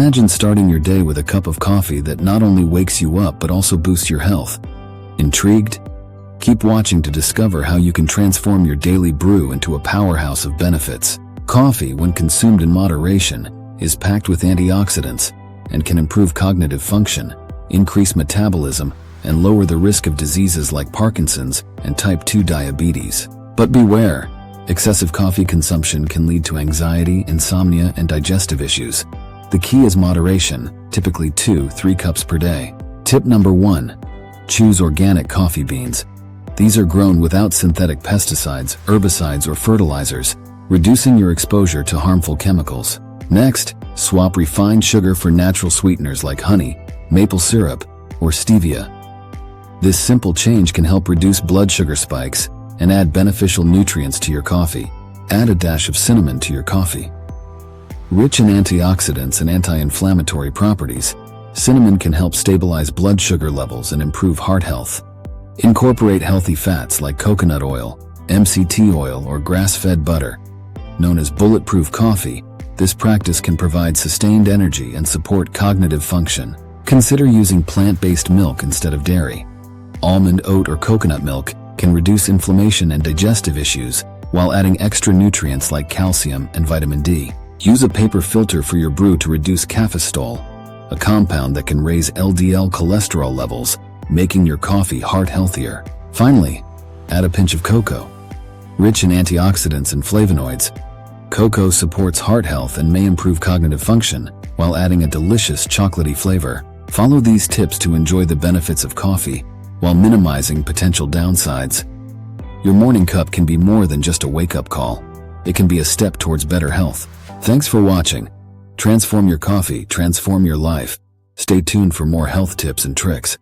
Imagine starting your day with a cup of coffee that not only wakes you up but also boosts your health. Intrigued? Keep watching to discover how you can transform your daily brew into a powerhouse of benefits. Coffee, when consumed in moderation, is packed with antioxidants and can improve cognitive function, increase metabolism, and lower the risk of diseases like Parkinson's and type 2 diabetes. But beware, excessive coffee consumption can lead to anxiety, insomnia, and digestive issues. The key is moderation, typically 2-3 cups per day. Tip number 1. Choose organic coffee beans. These are grown without synthetic pesticides, herbicides, or fertilizers, reducing your exposure to harmful chemicals. Next, swap refined sugar for natural sweeteners like honey, maple syrup, or stevia. This simple change can help reduce blood sugar spikes and add beneficial nutrients to your coffee. Add a dash of cinnamon to your coffee. Rich in antioxidants and anti-inflammatory properties, cinnamon can help stabilize blood sugar levels and improve heart health. Incorporate healthy fats like coconut oil, MCT oil, or grass-fed butter. Known as bulletproof coffee, this practice can provide sustained energy and support cognitive function. Consider using plant-based milk instead of dairy. Almond, oat, or coconut milk can reduce inflammation and digestive issues while adding extra nutrients like calcium and vitamin D. Use a paper filter for your brew to reduce caffeine, a compound that can raise LDL cholesterol levels, making your coffee heart healthier. Finally, add a pinch of cocoa. Rich in antioxidants and flavonoids, cocoa supports heart health and may improve cognitive function while adding a delicious chocolatey flavor. Follow these tips to enjoy the benefits of coffee while minimizing potential downsides. Your morning cup can be more than just a wake-up call. It can be a step towards better health. Thanks for watching. Transform your coffee, transform your life. Stay tuned for more health tips and tricks.